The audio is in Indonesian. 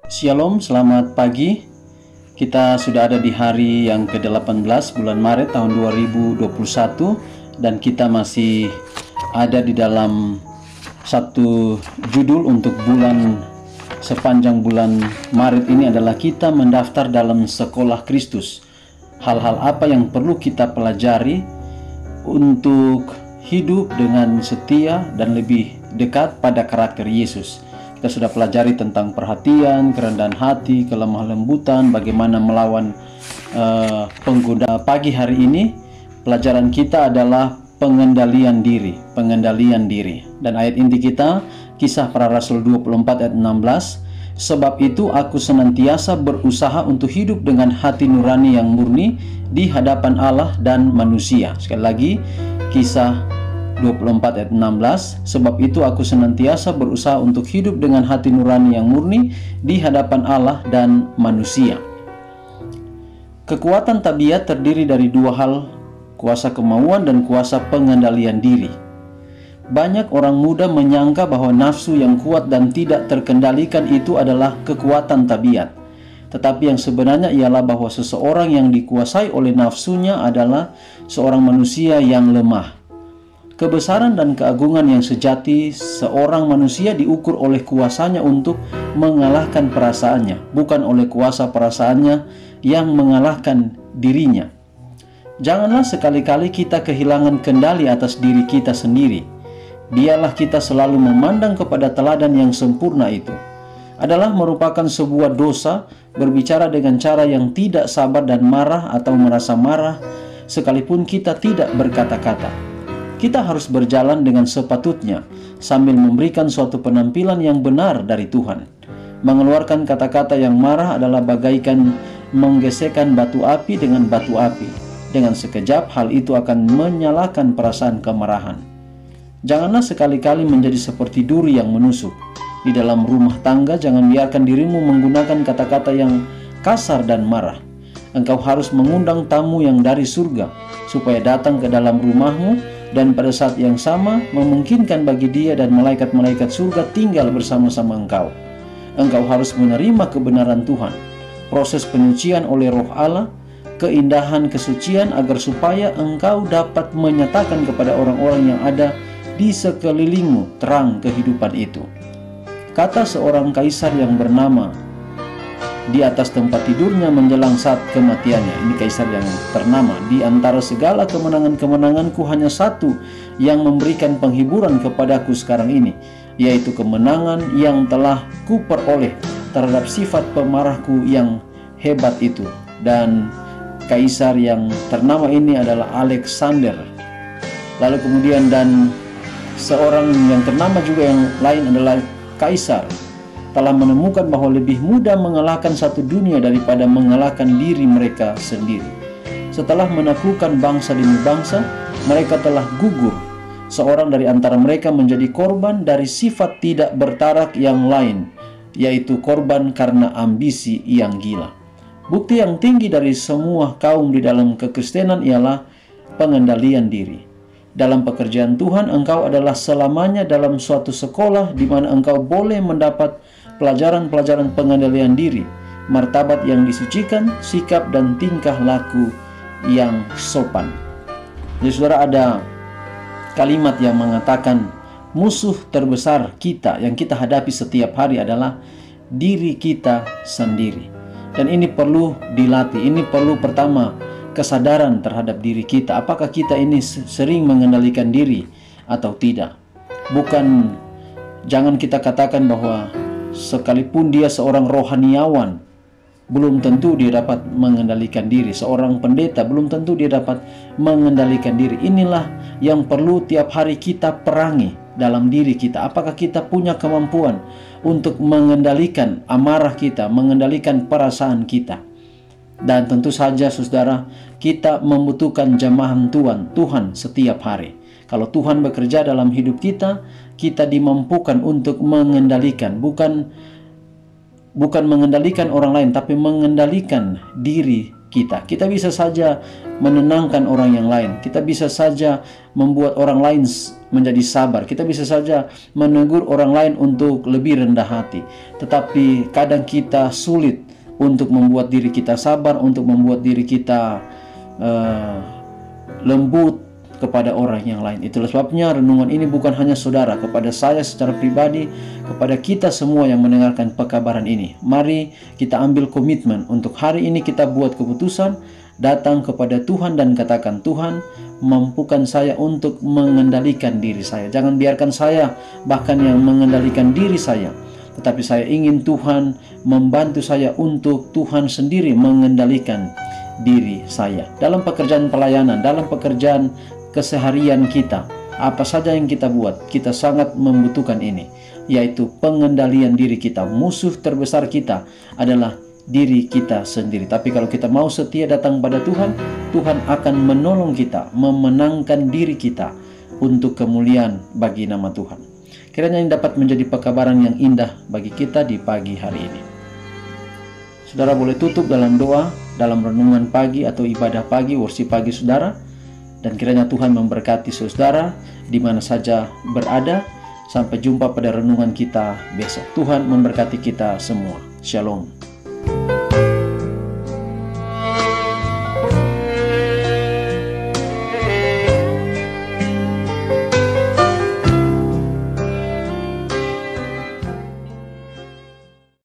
Shalom, selamat pagi. Kita sudah ada di hari yang ke-18 bulan Maret tahun 2021 dan kita masih ada di dalam satu judul untuk sepanjang bulan Maret ini adalah kita mendaftar dalam sekolah Kristus. Hal-hal apa yang perlu kita pelajari untuk hidup dengan setia dan lebih dekat pada karakter Yesus. Kita sudah pelajari tentang perhatian, kerendahan hati, kelemah lembutan, bagaimana melawan penggoda. Pagi hari ini pelajaran kita adalah pengendalian diri. Dan ayat inti kita Kisah Para Rasul 24 ayat 16. Sebab itu aku senantiasa berusaha untuk hidup dengan hati nurani yang murni di hadapan Allah dan manusia. Sekali lagi, Kisah 24 ayat 16. Sebab itu aku senantiasa berusaha untuk hidup dengan hati nurani yang murni di hadapan Allah dan manusia. Kekuatan tabiat terdiri dari dua hal, kuasa kemauan dan kuasa pengendalian diri. Banyak orang muda menyangka bahwa nafsu yang kuat dan tidak terkendalikan itu adalah kekuatan tabiat. Tetapi yang sebenarnya ialah bahwa seseorang yang dikuasai oleh nafsunya adalah seorang manusia yang lemah. Kebesaran dan keagungan yang sejati seorang manusia diukur oleh kuasanya untuk mengalahkan perasaannya, bukan oleh kuasa perasaannya yang mengalahkan dirinya. Janganlah sekali-kali kita kehilangan kendali atas diri kita sendiri. Biarlah kita selalu memandang kepada teladan yang sempurna itu. Adalah merupakan sebuah dosa berbicara dengan cara yang tidak sabar dan marah atau merasa marah, sekalipun kita tidak berkata-kata. Kita harus berjalan dengan sepatutnya sambil memberikan suatu penampilan yang benar dari Tuhan. Mengeluarkan kata-kata yang marah adalah bagaikan menggesekkan batu api dengan batu api. Dengan sekejap hal itu akan menyalakan perasaan kemarahan. Janganlah sekali-kali menjadi seperti duri yang menusuk. Di dalam rumah tangga jangan biarkan dirimu menggunakan kata-kata yang kasar dan marah. Engkau harus mengundang tamu yang dari surga supaya datang ke dalam rumahmu, dan pada saat yang sama memungkinkan bagi dia dan malaikat-malaikat surga tinggal bersama-sama engkau. Engkau harus menerima kebenaran Tuhan, proses penyucian oleh Roh Allah, keindahan kesucian agar supaya engkau dapat menyatakan kepada orang-orang yang ada di sekelilingmu terang kehidupan itu. Kata seorang kaisar yang bernama di atas tempat tidurnya menjelang saat kematiannya. Ini kaisar yang ternama. Di antara segala kemenangan-kemenanganku hanya satu yang memberikan penghiburan kepadaku sekarang ini, yaitu kemenangan yang telah kuperoleh terhadap sifat pemarahku yang hebat itu. Dan kaisar yang ternama ini adalah Alexander. Lalu kemudian dan seorang yang ternama juga yang lain adalah kaisar telah menemukan bahwa lebih mudah mengalahkan satu dunia daripada mengalahkan diri mereka sendiri. Setelah menaklukkan bangsa demi bangsa, mereka telah gugur. Seorang dari antara mereka menjadi korban dari sifat tidak bertarak yang lain, yaitu korban karena ambisi yang gila. Bukti yang tinggi dari semua kaum di dalam kekristenan ialah pengendalian diri. Dalam pekerjaan Tuhan, engkau adalah selamanya dalam suatu sekolah di mana engkau boleh mendapat pelajaran-pelajaran pengendalian diri, martabat yang disucikan, sikap dan tingkah laku yang sopan. Jadi saudara, ada kalimat yang mengatakan musuh terbesar kita yang kita hadapi setiap hari adalah diri kita sendiri. Dan ini perlu dilatih. Ini perlu pertama kesadaran terhadap diri kita. Apakah kita ini sering mengendalikan diri atau tidak? Jangan kita katakan bahwa sekalipun dia seorang rohaniawan, belum tentu dia dapat mengendalikan diri. Seorang pendeta belum tentu dia dapat mengendalikan diri. Inilah yang perlu tiap hari kita perangi dalam diri kita. Apakah kita punya kemampuan untuk mengendalikan amarah kita, mengendalikan perasaan kita? Dan tentu saja saudara, kita membutuhkan jamahan Tuhan setiap hari. Kalau Tuhan bekerja dalam hidup kita, kita dimampukan untuk mengendalikan, bukan mengendalikan orang lain, tapi mengendalikan diri kita. Kita bisa saja menenangkan orang yang lain. Kita bisa saja membuat orang lain menjadi sabar. Kita bisa saja menegur orang lain untuk lebih rendah hati. Tetapi kadang kita sulit untuk membuat diri kita sabar, untuk membuat diri kita lembut kepada orang yang lain. Itulah sebabnya renungan ini bukan hanya saudara, kepada saya secara pribadi, kepada kita semua yang mendengarkan pekabaran ini. Mari kita ambil komitmen untuk hari ini kita buat keputusan, datang kepada Tuhan dan katakan, Tuhan, mampukan saya untuk mengendalikan diri saya. Jangan biarkan saya bahkan yang mengendalikan diri saya, tetapi saya ingin Tuhan membantu saya untuk Tuhan sendiri mengendalikan diri saya. Dalam pekerjaan pelayanan, dalam pekerjaan keseharian kita, apa saja yang kita buat, kita sangat membutuhkan ini, yaitu pengendalian diri kita. Musuh terbesar kita adalah diri kita sendiri. Tapi kalau kita mau setia datang pada Tuhan, Tuhan akan menolong kita, memenangkan diri kita untuk kemuliaan bagi nama Tuhan. Kiranya ini dapat menjadi pekabaran yang indah bagi kita di pagi hari ini. Saudara boleh tutup dalam doa, dalam renungan pagi atau ibadah pagi, worship pagi saudara. Dan kiranya Tuhan memberkati saudara di mana saja berada. Sampai jumpa pada renungan kita besok. Tuhan memberkati kita semua. Shalom.